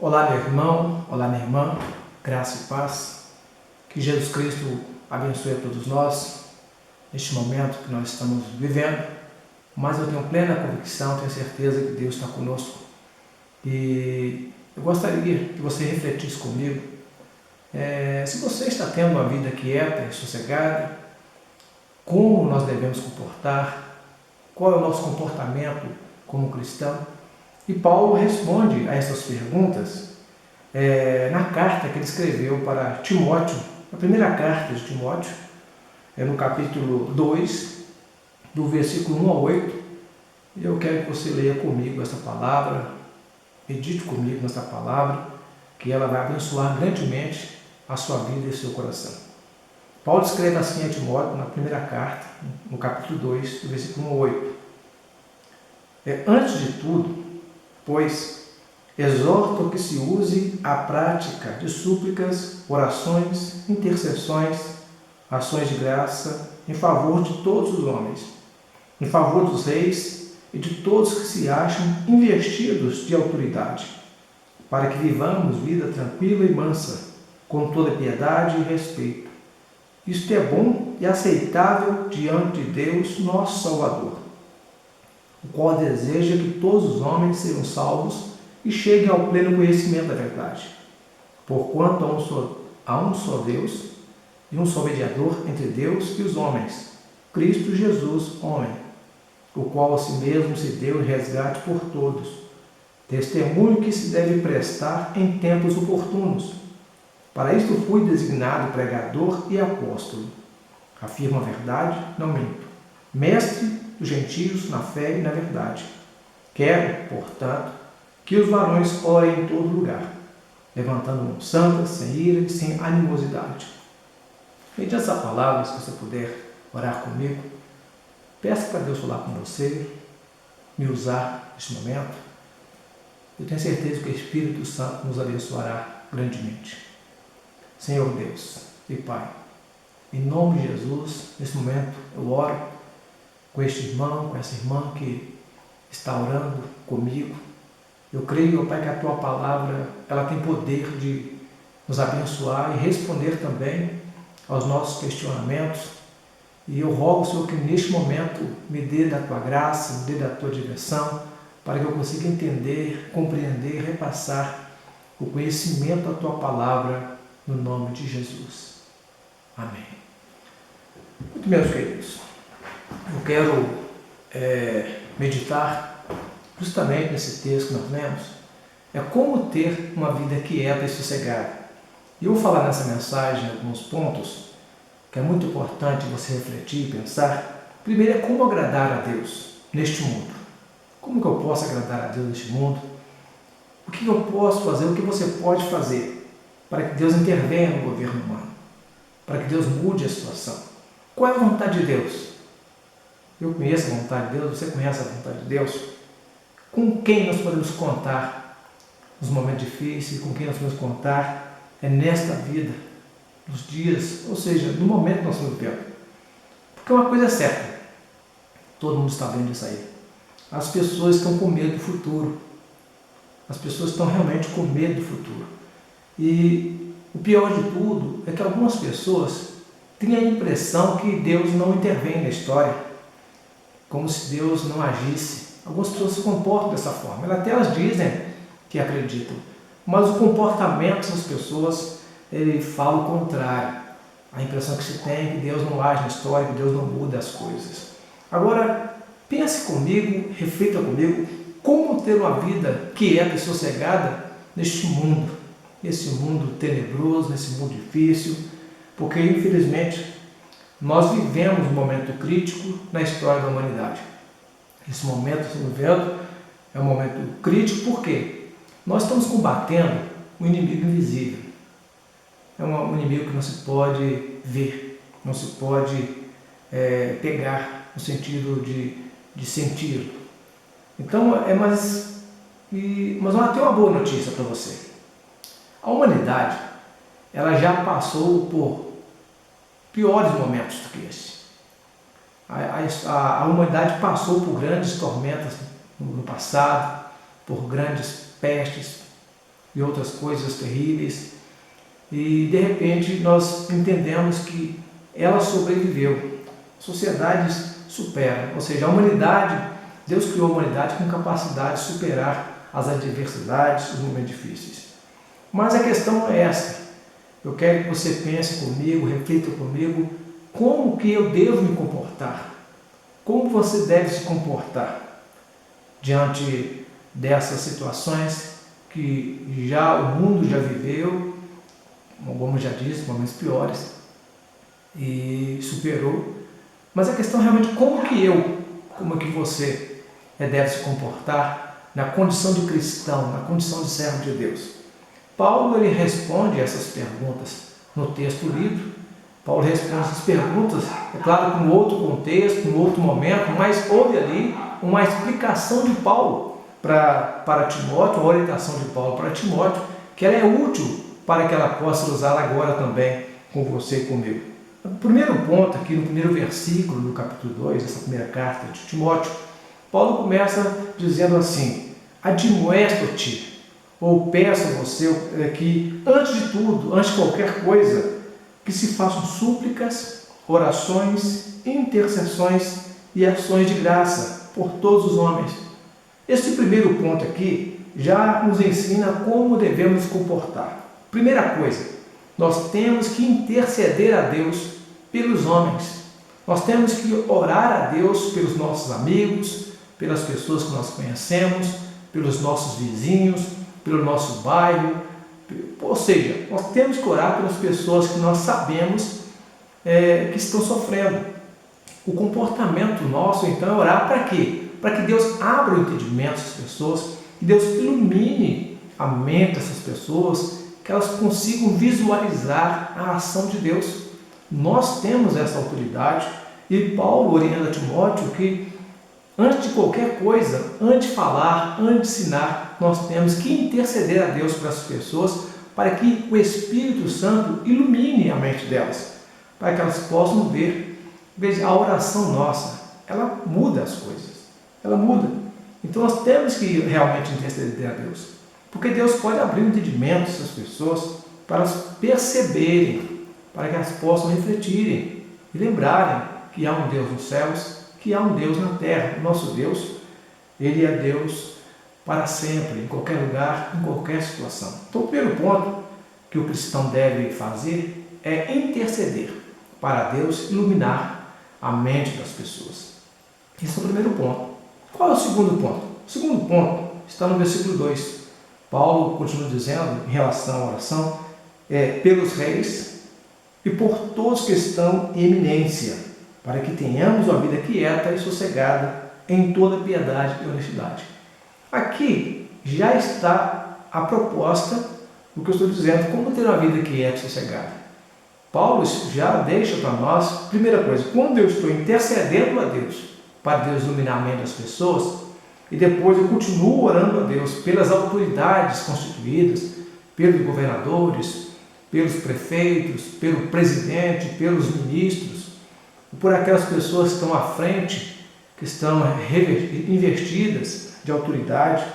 Olá, meu irmão, olá, minha irmã, graça e paz. Que Jesus Cristo abençoe a todos nós neste momento que nós estamos vivendo, mas eu tenho plena convicção, tenho certeza que Deus está conosco. E eu gostaria que você refletisse comigo, se você está tendo uma vida quieta e sossegada, como nós devemos comportar, qual é o nosso comportamento como cristão. E Paulo responde a essas perguntas na carta que ele escreveu para Timóteo, a primeira carta de Timóteo, no capítulo 2, do versículo 1 ao 8. E eu quero que você leia comigo essa palavra, medite comigo nessa palavra, que ela vai abençoar grandemente a sua vida e o seu coração. Paulo escreve assim a Timóteo, na primeira carta, no capítulo 2, do versículo 1 ao 8. Antes de tudo, pois, exorto que se use a prática de súplicas, orações, intercessões, ações de graça em favor de todos os homens, em favor dos reis e de todos que se acham investidos de autoridade, para que vivamos vida tranquila e mansa, com toda piedade e respeito. Isto é bom e aceitável diante de Deus, nosso Salvador, o qual deseja que todos os homens sejam salvos e cheguem ao pleno conhecimento da verdade. Porquanto há um só Deus e um só mediador entre Deus e os homens, Cristo Jesus, homem, o qual a si mesmo se deu em resgate por todos, testemunho que se deve prestar em tempos oportunos. Para isto fui designado pregador e apóstolo. Afirmo a verdade, não minto. Mestre dos gentios na fé e na verdade. Quero, portanto, que os varões orem em todo lugar, levantando mãos santas, sem ira e sem animosidade. Mediante essas palavras, se você puder orar comigo, peça para Deus falar com você, me usar neste momento. Eu tenho certeza que o Espírito Santo nos abençoará grandemente. Senhor Deus e Pai, em nome de Jesus, nesse momento eu oro com este irmão, com essa irmã que está orando comigo. Eu creio, Pai, que a Tua palavra ela tem poder de nos abençoar e responder também aos nossos questionamentos. E eu rogo, Senhor, que neste momento me dê da Tua graça, me dê da Tua direção, para que eu consiga entender, compreender, repassar o conhecimento da Tua palavra no nome de Jesus. Amém. Muito bem, meus queridos. Eu quero meditar justamente nesse texto que nós lemos, como ter uma vida quieta e sossegada. E eu vou falar nessa mensagem alguns pontos que é muito importante você refletir e pensar. Primeiro é como agradar a Deus neste mundo. Como que eu posso agradar a Deus neste mundo? O que eu posso fazer? O que você pode fazer para que Deus intervenha no governo humano? Para que Deus mude a situação? Qual é a vontade de Deus? Eu conheço a vontade de Deus, você conhece a vontade de Deus? Com quem nós podemos contar nos momentos difíceis? Com quem nós podemos contar nesta vida, nos dias, ou seja, no momento que nós estamos vivendo? Porque uma coisa é certa, todo mundo está vendo isso aí. As pessoas estão com medo do futuro. As pessoas estão realmente com medo do futuro. E o pior de tudo é que algumas pessoas têm a impressão que Deus não intervém na história, como se Deus não agisse. Algumas pessoas se comportam dessa forma. Elas dizem que acreditam, mas o comportamento dessas pessoas ele fala o contrário. A impressão que se tem é que Deus não age na história, que Deus não muda as coisas. Agora, pense comigo, reflita comigo, como ter uma vida quieta e sossegada neste mundo tenebroso, nesse mundo difícil, porque infelizmente nós vivemos um momento crítico na história da humanidade. Esse momento que estamos vivendo é um momento crítico porque nós estamos combatendo um inimigo invisível. É um inimigo que não se pode ver, não se pode pegar no sentido de senti-lo. Então, mas tem uma boa notícia para você. A humanidade ela já passou por piores momentos do que esse. A humanidade passou por grandes tormentas no passado, por grandes pestes, e outras coisas terríveis. E de repente nós entendemos que ela sobreviveu. Sociedades superam, ou seja, a humanidade, Deus criou a humanidade com capacidade de superar as adversidades, os momentos difíceis. Mas a questão é esta. Eu quero que você pense comigo, reflita comigo, como que eu devo me comportar? Como você deve se comportar diante dessas situações que já o mundo já viveu, como já disse, momentos piores, e superou. Mas a questão é realmente como que você deve se comportar na condição de cristão, na condição de servo de Deus. Paulo ele responde essas perguntas no texto lido. Paulo responde essas perguntas, é claro, com outro contexto, com outro momento, mas houve ali uma explicação de Paulo para Timóteo, uma orientação de Paulo para Timóteo, que ela é útil para que ela possa usá-la agora também com você e comigo. O primeiro ponto aqui, no primeiro versículo do capítulo 2, dessa primeira carta de Timóteo, Paulo começa dizendo assim: admoesto-te, ou peço a você que, antes de tudo, antes de qualquer coisa, que se façam súplicas, orações, intercessões e ações de graça por todos os homens. Este primeiro ponto aqui já nos ensina como devemos nos comportar. Primeira coisa, nós temos que interceder a Deus pelos homens. Nós temos que orar a Deus pelos nossos amigos, pelas pessoas que nós conhecemos, pelos nossos vizinhos, pelo nosso bairro. Ou seja, nós temos que orar pelas pessoas que nós sabemos que estão sofrendo. O comportamento nosso, então, é orar para quê? Para que Deus abra o entendimento dessas pessoas, que Deus ilumine a mente dessas pessoas, que elas consigam visualizar a ação de Deus. Nós temos essa autoridade e Paulo orienta a Timóteo que, antes de qualquer coisa, antes de falar, antes de ensinar, nós temos que interceder a Deus para essas pessoas, para que o Espírito Santo ilumine a mente delas, para que elas possam ver. Veja, a oração nossa, ela muda as coisas, ela muda. Então nós temos que realmente interceder a Deus, porque Deus pode abrir o entendimento dessas pessoas para elas perceberem, para que elas possam refletirem e lembrarem que há um Deus nos céus, que há um Deus na terra. O nosso Deus, Ele é Deus para sempre, em qualquer lugar, em qualquer situação. Então o primeiro ponto que o cristão deve fazer é interceder para Deus iluminar a mente das pessoas. Esse é o primeiro ponto. Qual é o segundo ponto? O segundo ponto está no versículo 2. Paulo continua dizendo, em relação à oração, pelos reis e por todos que estão em eminência, para que tenhamos uma vida quieta e sossegada em toda piedade e honestidade. Aqui já está a proposta do que eu estou dizendo, como ter uma vida quieta e sossegada. Paulo já deixa para nós, primeira coisa, quando eu estou intercedendo a Deus, para Deus iluminar a mente das pessoas, e depois eu continuo orando a Deus pelas autoridades constituídas, pelos governadores, pelos prefeitos, pelo presidente, pelos ministros, por aquelas pessoas que estão à frente, que estão investidas de autoridade.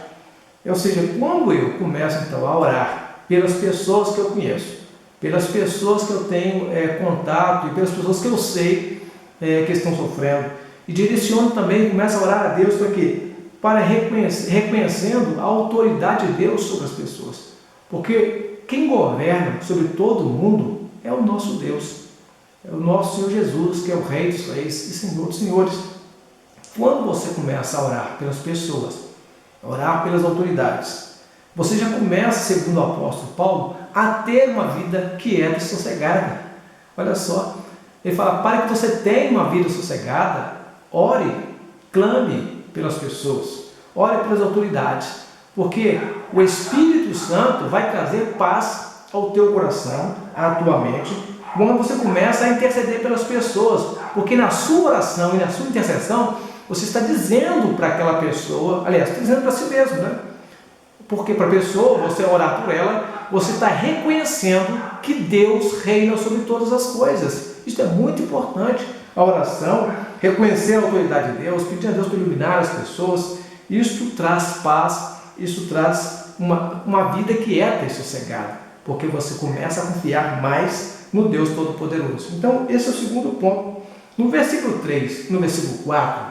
Ou seja, quando eu começo então a orar pelas pessoas que eu conheço, pelas pessoas que eu tenho contato e pelas pessoas que eu sei que estão sofrendo, e direciono também, começo a orar a Deus para quê? Para reconhecendo a autoridade de Deus sobre as pessoas. Porque quem governa sobre todo o mundo é o nosso Deus, é o nosso Senhor Jesus, que é o Rei dos Reis e Senhor dos Senhores. Quando você começa a orar pelas pessoas, a orar pelas autoridades, você já começa, segundo o apóstolo Paulo, a ter uma vida quieta e sossegada. Olha só, ele fala, para que você tenha uma vida sossegada, ore, clame pelas pessoas, ore pelas autoridades, porque o Espírito Santo vai trazer paz ao teu coração, à tua mente, quando você começa a interceder pelas pessoas, porque na sua oração e na sua intercessão, você está dizendo para aquela pessoa, aliás, está dizendo para si mesmo, né? Porque para a pessoa, você orar por ela, você está reconhecendo que Deus reina sobre todas as coisas. Isso é muito importante. A oração, reconhecer a autoridade de Deus, pedir a Deus para iluminar as pessoas, isso traz paz isso traz uma vida quieta e sossegada, porque você começa a confiar mais no Deus Todo-Poderoso. Então, esse é o segundo ponto. No versículo 3, no versículo 4,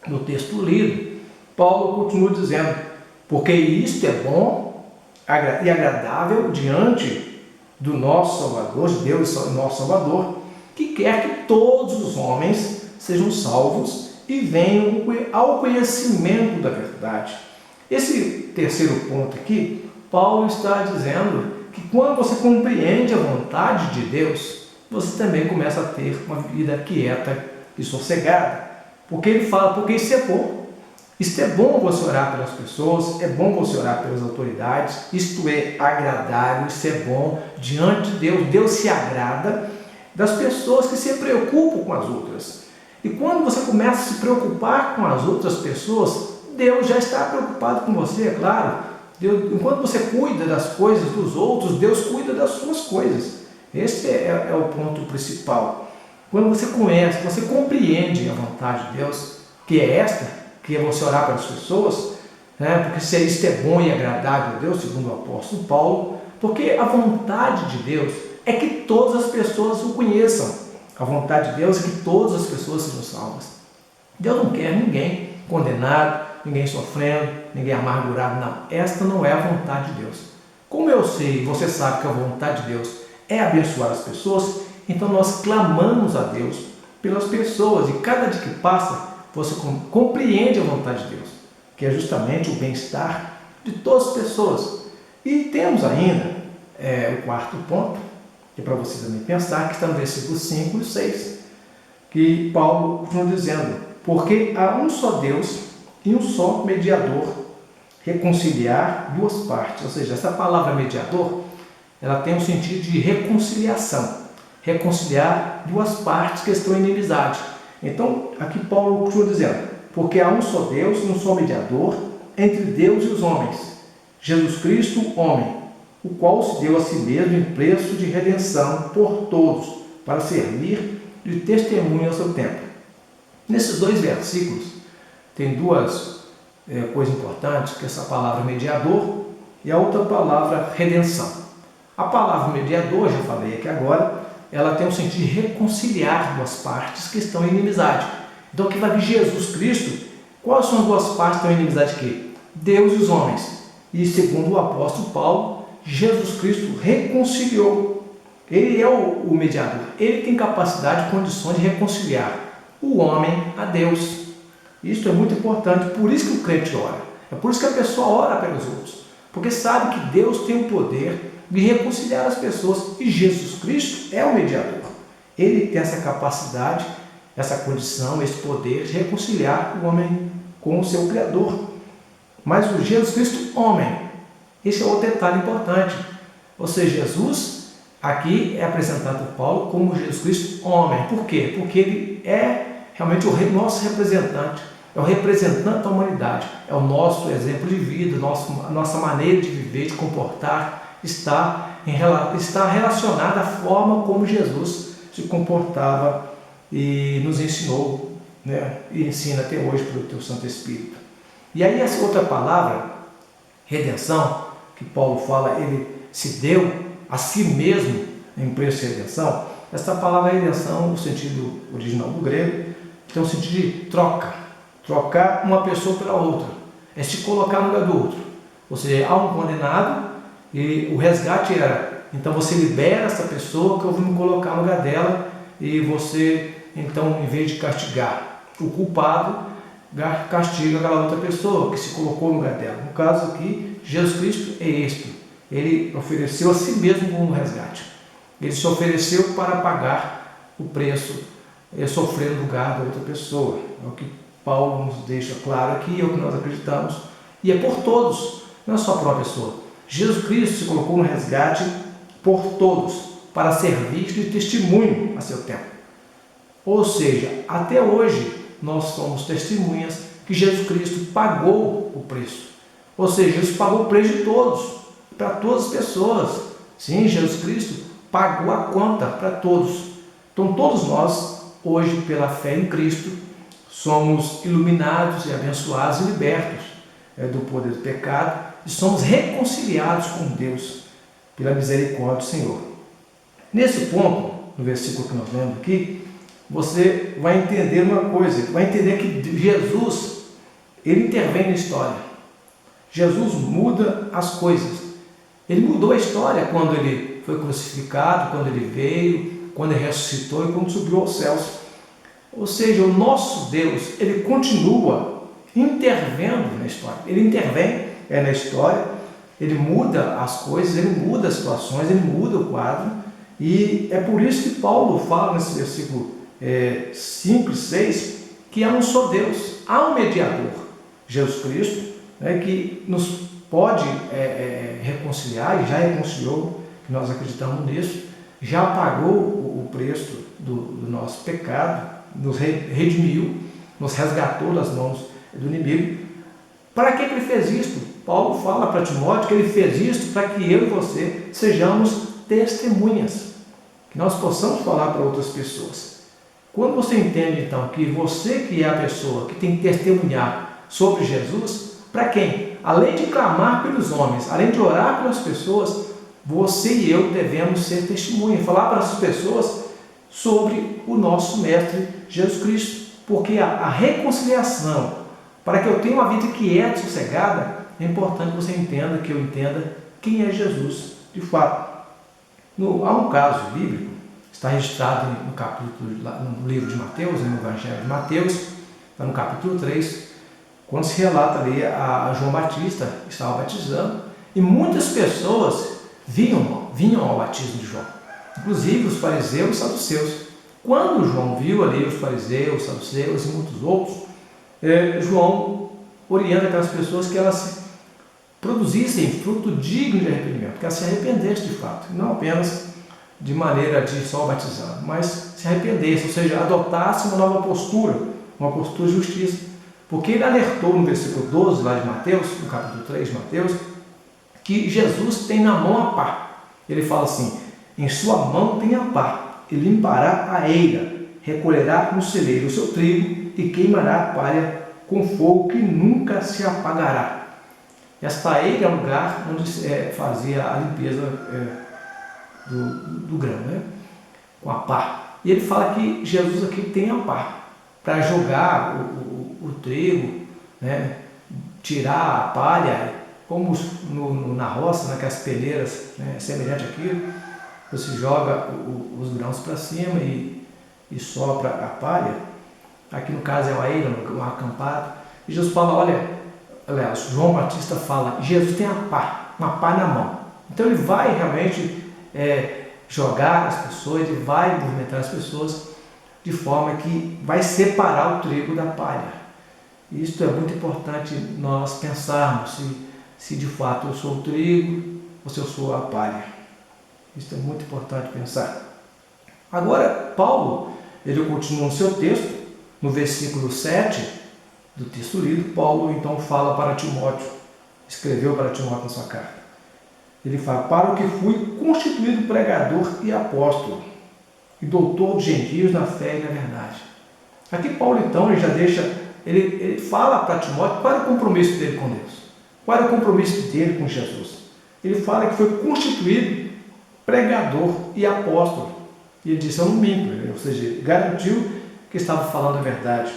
no texto lido, Paulo continua dizendo: porque isto é bom e agradável diante do nosso Salvador, de Deus, nosso Salvador, que quer que todos os homens sejam salvos e venham ao conhecimento da verdade. Esse terceiro ponto aqui, Paulo está dizendo que quando você compreende a vontade de Deus, você também começa a ter uma vida quieta e sossegada. Porque ele fala, porque isso é bom. Isto é bom você orar pelas pessoas, é bom você orar pelas autoridades, isto é agradável, isso é bom diante de Deus. Deus se agrada das pessoas que se preocupam com as outras. E quando você começa a se preocupar com as outras pessoas, Deus já está preocupado com você, é claro. Enquanto você cuida das coisas dos outros, Deus cuida das suas coisas. Esse é o ponto principal. Quando você conhece, você compreende a vontade de Deus, que é esta, que é você orar pelas pessoas, né? Porque se isso é bom e agradável a Deus, segundo o apóstolo Paulo, porque a vontade de Deus é que todas as pessoas o conheçam. A vontade de Deus é que todas as pessoas sejam salvas. Deus não quer ninguém condenado, ninguém sofrendo, ninguém amargurado, não. Esta não é a vontade de Deus. Como eu sei, você sabe que a vontade de Deus é abençoar as pessoas, então nós clamamos a Deus pelas pessoas, e cada dia que passa, você compreende a vontade de Deus, que é justamente o bem-estar de todas as pessoas. E temos ainda o quarto ponto, que é para você também pensar, que está no versículo 5 e 6, que Paulo continua dizendo: porque há um só Deus e um só mediador, reconciliar duas partes. Ou seja, essa palavra mediador, ela tem um sentido de reconciliação, reconciliar duas partes que estão em inimizade. Então, aqui Paulo continua dizendo: porque há um só Deus e um só mediador entre Deus e os homens, Jesus Cristo, homem, o qual se deu a si mesmo em preço de redenção por todos, para servir de testemunho ao seu tempo. Nesses dois versículos, tem duas coisas importantes, que é essa palavra mediador e a outra palavra redenção. A palavra mediador, já falei aqui agora, ela tem o sentido de reconciliar duas partes que estão em inimizade. Então aqui vai vir Jesus Cristo. Quais são as duas partes que estão em inimizade aqui? Deus e os homens. E segundo o apóstolo Paulo, Jesus Cristo reconciliou. Ele é o mediador. Ele tem capacidade e condições de reconciliar o homem a Deus. Isso é muito importante. Por isso que o crente ora. É por isso que a pessoa ora pelos outros. Porque sabe que Deus tem o poder de reconciliar as pessoas. E Jesus Cristo é o mediador. Ele tem essa capacidade, essa condição, esse poder de reconciliar o homem com o seu Criador. Mas o Jesus Cristo, homem, esse é outro detalhe importante. Ou seja, Jesus aqui é apresentado por Paulo como Jesus Cristo, homem. Por quê? Porque ele é realmente o nosso representante, é o representante da humanidade, é o nosso exemplo de vida, a nossa maneira de viver, de comportar, está relacionada à forma como Jesus se comportava e nos ensinou, né? E ensina até hoje pelo teu Santo Espírito. E aí essa outra palavra, redenção, que Paulo fala, ele se deu a si mesmo em preço de redenção. Essa palavra redenção, no sentido original do grego, tem o sentido de trocar uma pessoa pela outra, é se colocar no lugar do outro. Ou seja, há um condenado e o resgate era, então você libera essa pessoa que eu vou me colocar no lugar dela, e você, então, em vez de castigar o culpado, castiga aquela outra pessoa que se colocou no lugar dela. No caso aqui, Jesus Cristo é este. Ele ofereceu a si mesmo como um resgate. Ele se ofereceu para pagar o preço, sofrer no lugar da outra pessoa. É o que Paulo nos deixa claro aqui, é o que nós acreditamos. E é por todos, não é só por uma pessoa. Jesus Cristo se colocou no resgate por todos, para servir de testemunho a seu tempo. Ou seja, até hoje, nós somos testemunhas que Jesus Cristo pagou o preço. Ou seja, Jesus pagou o preço de todos, para todas as pessoas. Sim, Jesus Cristo pagou a conta para todos. Então todos nós, hoje, pela fé em Cristo, somos iluminados e abençoados e libertos. do poder do pecado e somos reconciliados com Deus pela misericórdia do Senhor. Nesse ponto, no versículo que nós lemos aqui, você vai entender uma coisa, vai entender que Jesus, ele intervém na história. Jesus muda as coisas. Ele mudou a história quando ele foi crucificado, quando ele veio, quando ele ressuscitou e quando subiu aos céus. Ou seja, o nosso Deus, ele continua intervendo na história. Ele intervém na história, ele muda as coisas, ele muda as situações, ele muda o quadro. E é por isso que Paulo fala nesse versículo 5 e 6 que há um só Deus, há um mediador, Jesus Cristo, que nos pode reconciliar e já reconciliou, nós acreditamos nisso, já pagou o preço do nosso pecado, nos redimiu, nos resgatou das mãos do inimigo. Para que ele fez isso? Paulo fala para Timóteo que ele fez isso para que eu e você sejamos testemunhas, que nós possamos falar para outras pessoas. Quando você entende então que você que é a pessoa que tem que testemunhar sobre Jesus, para quem? Além de clamar pelos homens, além de orar pelas pessoas, você e eu devemos ser testemunha, falar para essas pessoas sobre o nosso Mestre Jesus Cristo, porque a reconciliação, para que eu tenha uma vida quieta e sossegada, é importante que você entenda, que eu entenda quem é Jesus de fato. Há um caso bíblico, está registrado no livro de Mateus, no Evangelho de Mateus, está no capítulo 3, quando se relata ali a João Batista que estava batizando, e muitas pessoas vinham ao batismo de João, inclusive os fariseus e os saduceus. Quando João viu ali os fariseus, os saduceus e muitos outros, João orienta aquelas pessoas que elas produzissem fruto digno de arrependimento, que elas se arrependessem de fato, não apenas de maneira de só batizar, mas se arrependessem, ou seja, adotassem uma nova postura, uma postura de justiça. Porque ele alertou no versículo 12 lá de Mateus, no capítulo 3 de Mateus, que Jesus tem na mão a pá. Ele fala assim: em sua mão tem a pá, e limpará a eira, recolherá no celeiro o seu trigo e queimará a palha com fogo que nunca se apagará. Esta eira é o lugar onde fazia a limpeza do grão, com a pá. E ele fala que Jesus aqui tem a pá para jogar o trigo, tirar a palha, como na roça, naquelas peneiras, semelhante àquilo, você joga os grãos para cima e sopra a palha. Aqui no caso é uma eira, um acampado. E Jesus fala, aliás, João Batista fala, Jesus tem uma pá na mão. Então ele vai realmente jogar as pessoas, ele vai movimentar as pessoas de forma que vai separar o trigo da palha. Isto é muito importante nós pensarmos se de fato eu sou o trigo ou se eu sou a palha. Isso é muito importante pensar. Agora, Paulo, ele continua no seu texto, no versículo 7 do texto lido, Paulo então fala para Timóteo, escreveu para Timóteo na sua carta. Ele fala, para o que fui constituído pregador e apóstolo, e doutor dos gentios na fé e na verdade. Aqui Paulo então, ele já deixa, ele fala para Timóteo qual é o compromisso dele com Deus, qual é o compromisso dele com Jesus. Ele fala que foi constituído pregador e apóstolo, e ele disse, eu não minto, ou seja, garantiu que estava falando a verdade.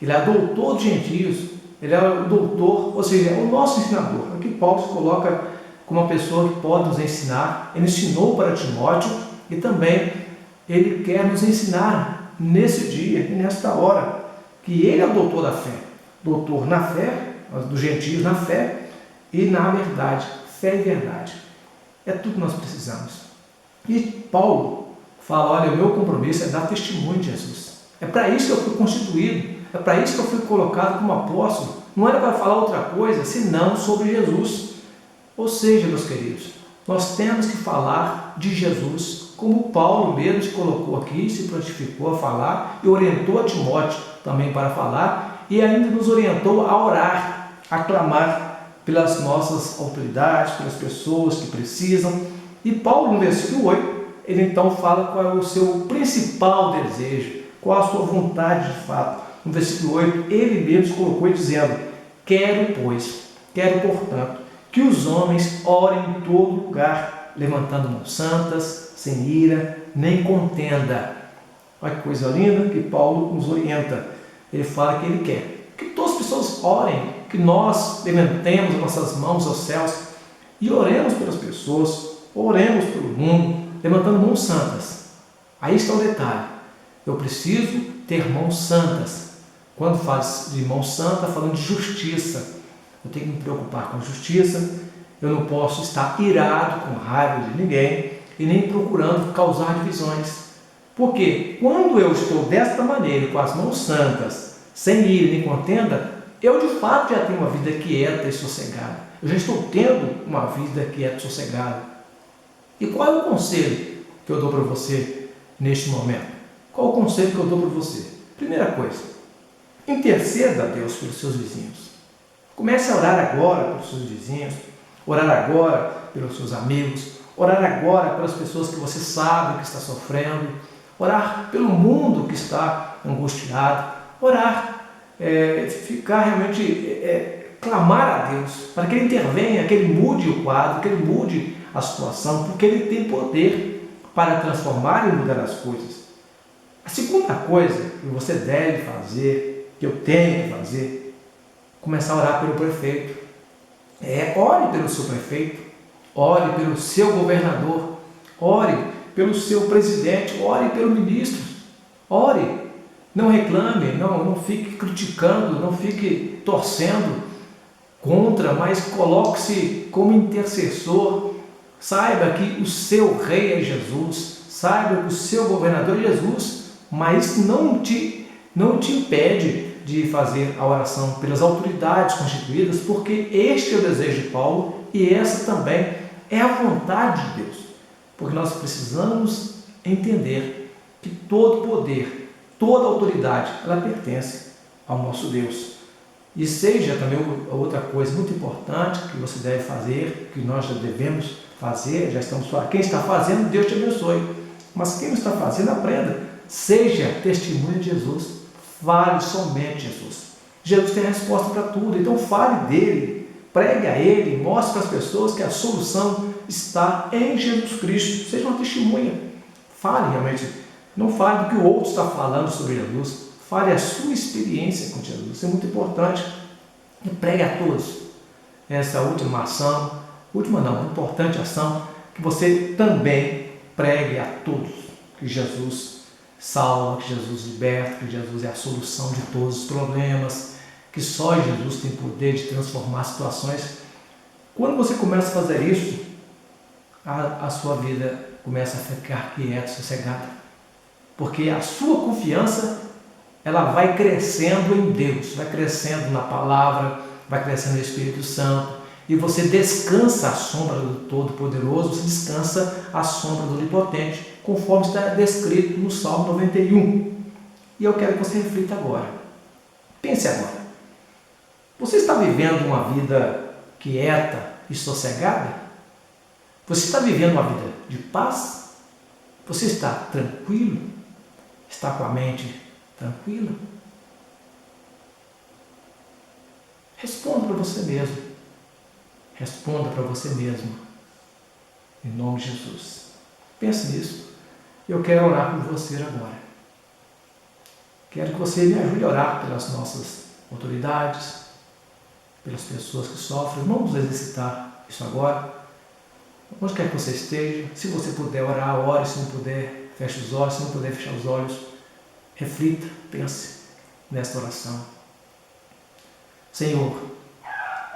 Ele é doutor dos gentios, ele é o doutor, ou seja, é o nosso ensinador. Aqui Paulo se coloca como uma pessoa que pode nos ensinar. Ele ensinou para Timóteo e também ele quer nos ensinar nesse dia e nesta hora, que ele é o doutor da fé, doutor na fé, dos gentios na fé e na verdade, fé e verdade. É tudo que nós precisamos. E Paulo fala, o meu compromisso é dar testemunho de Jesus. É para isso que eu fui constituído, é para isso que eu fui colocado como apóstolo. Não era para falar outra coisa, senão sobre Jesus. Ou seja, meus queridos, nós temos que falar de Jesus, como Paulo mesmo se colocou aqui, se prontificou a falar e orientou a Timóteo também para falar e ainda nos orientou a orar, a clamar pelas nossas autoridades, pelas pessoas que precisam. E Paulo, no versículo 8, ele então fala qual é o seu principal desejo, qual a sua vontade de fato. No versículo 8, ele mesmo se colocou dizendo, quero, pois, Quero, portanto, que os homens orem em todo lugar, levantando mãos santas, sem ira, nem contenda. Olha que coisa linda que Paulo nos orienta. Ele fala que ele quer que todas as pessoas orem, que nós levantemos as nossas mãos aos céus e oremos pelas pessoas, oremos pelo mundo, levantando mãos santas. Aí está o detalhe. Eu preciso ter mãos santas. Quando faz de mão santa, falando de justiça. Eu tenho que me preocupar com a justiça. Eu não posso estar irado, com raiva de ninguém e nem procurando causar divisões. Porque quando eu estou desta maneira, com as mãos santas, sem ira nem contenda, eu de fato já tenho uma vida quieta e sossegada. Eu já estou tendo uma vida quieta e sossegada. E qual é o conselho que eu dou para você neste momento? Qual é o conselho que eu dou para você? Primeira coisa, interceda a Deus pelos seus vizinhos. Comece a orar agora pelos seus vizinhos, orar agora pelos seus amigos, orar agora pelas pessoas que você sabe que está sofrendo, orar pelo mundo que está angustiado, orar, ficar realmente, clamar a Deus para que Ele intervenha, que Ele mude o quadro, que Ele mude a situação, porque Ele tem poder para transformar e mudar as coisas. A segunda coisa que você deve fazer, que eu tenho que fazer, começar a orar pelo prefeito. Ore pelo seu prefeito, ore pelo seu governador, ore pelo seu presidente, ore pelo ministro, ore. Não reclame, não fique criticando, não fique torcendo contra, mas coloque-se como intercessor. Saiba que o seu rei é Jesus, saiba que o seu governador é Jesus, mas não te impede de fazer a oração pelas autoridades constituídas, porque este é o desejo de Paulo e essa também é a vontade de Deus. Porque nós precisamos entender que todo poder, toda autoridade, ela pertence ao nosso Deus. E seja também outra coisa muito importante que você deve fazer, que nós já devemos fazer, já estamos falando, quem está fazendo, Deus te abençoe. Mas quem não está fazendo, aprenda. Seja testemunha de Jesus. Fale somente Jesus. Jesus tem a resposta para tudo, então fale dele, pregue a ele, mostre para as pessoas que a solução está em Jesus Cristo. Seja uma testemunha. Fale realmente, não fale do que o outro está falando sobre Jesus, fale a sua experiência com Jesus. Isso é muito importante. E pregue a todos. Essa última ação, importante ação, que você também pregue a todos que Jesus salva, que Jesus liberta, que Jesus é a solução de todos os problemas, que só Jesus tem poder de transformar situações. Quando você começa a fazer isso, a sua vida começa a ficar quieta, sossegada, porque a sua confiança ela vai crescendo em Deus, vai crescendo na palavra, vai crescendo no Espírito Santo, e você descansa à sombra do Todo-Poderoso, você descansa à sombra do Onipotente, conforme está descrito no Salmo 91. E eu quero que você reflita agora. Pense agora. Você está vivendo uma vida quieta e sossegada? Você está vivendo uma vida de paz? Você está tranquilo? Está com a mente tranquila? Responda para você mesmo. Responda para você mesmo. Em nome de Jesus. Pense nisso. Eu quero orar por você agora. Quero que você me ajude a orar pelas nossas autoridades, pelas pessoas que sofrem. Vamos exercitar isso agora. Onde quer que você esteja, se você puder orar, ore. Se não puder, feche os olhos. Se não puder fechar os olhos, reflita, pense nesta oração. Senhor,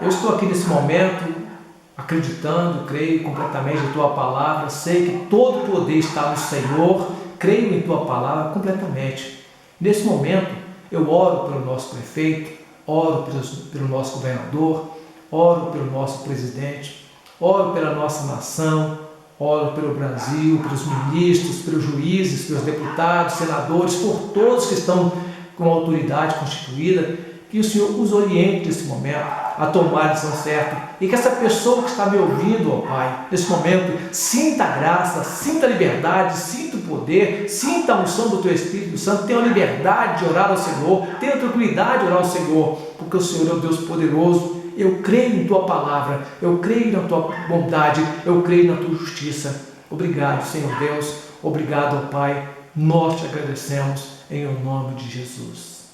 eu estou aqui nesse momento acreditando, creio completamente em Tua Palavra, sei que todo o poder está no Senhor, creio em Tua Palavra completamente. Nesse momento, eu oro pelo nosso prefeito, oro pelo nosso governador, oro pelo nosso presidente, oro pela nossa nação, oro pelo Brasil, pelos ministros, pelos juízes, pelos deputados, senadores, por todos que estão com a autoridade constituída, que o Senhor os oriente nesse momento a tomar a decisão certa e que essa pessoa que está me ouvindo, ó Pai, nesse momento, sinta a graça, sinta a liberdade, sinta o poder, sinta a unção do Teu Espírito Santo, tenha a liberdade de orar ao Senhor, tenha a tranquilidade de orar ao Senhor, porque o Senhor é o Deus poderoso eu creio em tua palavra, eu creio na tua bondade, eu creio na tua justiça. Obrigado, Senhor Deus, obrigado, ó Pai, nós te agradecemos em nome de Jesus.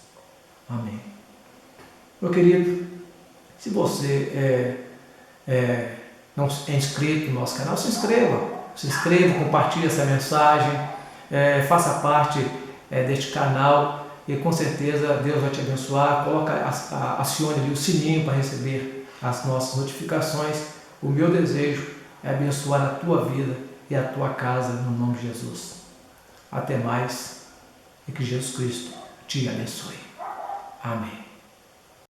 Amém. Meu querido, se você não é inscrito no nosso canal, se inscreva, compartilhe essa mensagem, faça parte deste canal e com certeza Deus vai te abençoar. Acione ali o sininho para receber as nossas notificações. O meu desejo é abençoar a tua vida e a tua casa no nome de Jesus. Até mais e que Jesus Cristo te abençoe. Amém.